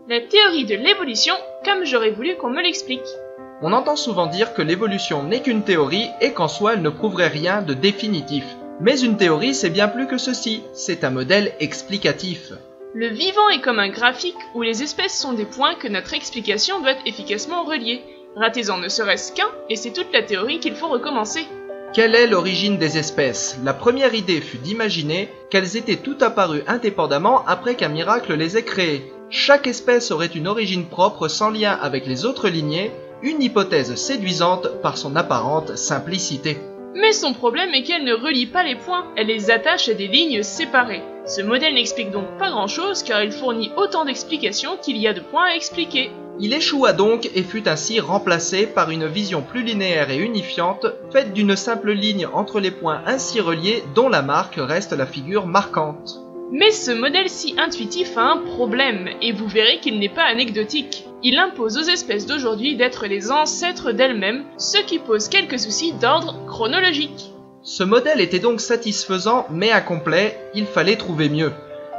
La théorie de l'évolution, comme j'aurais voulu qu'on me l'explique. On entend souvent dire que l'évolution n'est qu'une théorie et qu'en soi elle ne prouverait rien de définitif. Mais une théorie c'est bien plus que ceci, c'est un modèle explicatif. Le vivant est comme un graphique où les espèces sont des points que notre explication doit efficacement relier. Ratez-en ne serait-ce qu'un et c'est toute la théorie qu'il faut recommencer. Quelle est l'origine des espèces? La première idée fut d'imaginer qu'elles étaient toutes apparues indépendamment après qu'un miracle les ait créées. Chaque espèce aurait une origine propre sans lien avec les autres lignées, une hypothèse séduisante par son apparente simplicité. Mais son problème est qu'elle ne relie pas les points, elle les attache à des lignes séparées. Ce modèle n'explique donc pas grand-chose car il fournit autant d'explications qu'il y a de points à expliquer. Il échoua donc et fut ainsi remplacé par une vision plus linéaire et unifiante, faite d'une simple ligne entre les points ainsi reliés dont la marque reste la figure marquante. Mais ce modèle si intuitif a un problème, et vous verrez qu'il n'est pas anecdotique. Il impose aux espèces d'aujourd'hui d'être les ancêtres d'elles-mêmes, ce qui pose quelques soucis d'ordre chronologique. Ce modèle était donc satisfaisant mais incomplet, il fallait trouver mieux.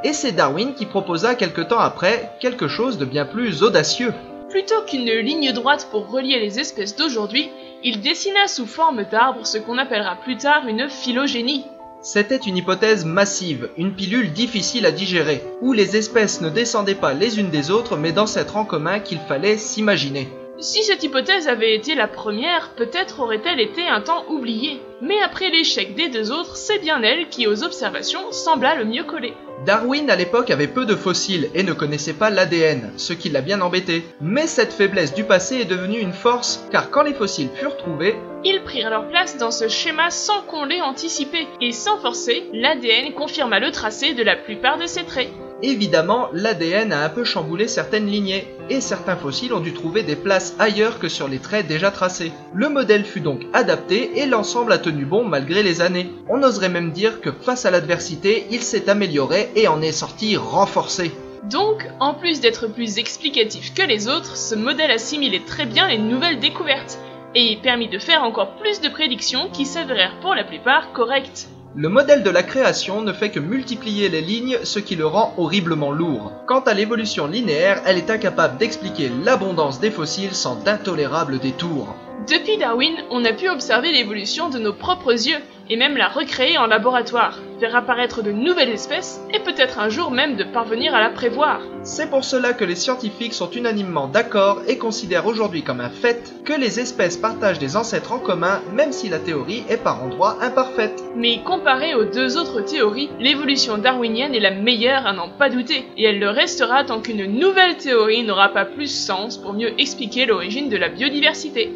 Et c'est Darwin qui proposa quelque temps après quelque chose de bien plus audacieux. Plutôt qu'une ligne droite pour relier les espèces d'aujourd'hui, il dessina sous forme d'arbre ce qu'on appellera plus tard une phylogénie. C'était une hypothèse massive, une pilule difficile à digérer, où les espèces ne descendaient pas les unes des autres mais d'ancêtres en commun qu'il fallait s'imaginer. Si cette hypothèse avait été la première, peut-être aurait-elle été un temps oubliée. Mais après l'échec des deux autres, c'est bien elle qui, aux observations, sembla le mieux coller. Darwin à l'époque avait peu de fossiles et ne connaissait pas l'ADN, ce qui l'a bien embêté. Mais cette faiblesse du passé est devenue une force, car quand les fossiles furent trouvés, ils prirent leur place dans ce schéma sans qu'on l'ait anticipé, et sans forcer, l'ADN confirma le tracé de la plupart de ces traits. Évidemment, l'ADN a un peu chamboulé certaines lignées, et certains fossiles ont dû trouver des places ailleurs que sur les traits déjà tracés. Le modèle fut donc adapté et l'ensemble a tenu bon malgré les années. On oserait même dire que face à l'adversité, il s'est amélioré et en est sorti renforcé. Donc, en plus d'être plus explicatif que les autres, ce modèle assimilait très bien les nouvelles découvertes, et permit de faire encore plus de prédictions qui s'avérèrent pour la plupart correctes. Le modèle de la création ne fait que multiplier les lignes, ce qui le rend horriblement lourd. Quant à l'évolution linéaire, elle est incapable d'expliquer l'abondance des fossiles sans d'intolérables détours. Depuis Darwin, on a pu observer l'évolution de nos propres yeux, et même la recréer en laboratoire, faire apparaître de nouvelles espèces, et peut-être un jour même de parvenir à la prévoir. C'est pour cela que les scientifiques sont unanimement d'accord et considèrent aujourd'hui comme un fait que les espèces partagent des ancêtres en commun, même si la théorie est par endroits imparfaite. Mais comparée aux deux autres théories, l'évolution darwinienne est la meilleure à n'en pas douter, et elle le restera tant qu'une nouvelle théorie n'aura pas plus sens pour mieux expliquer l'origine de la biodiversité.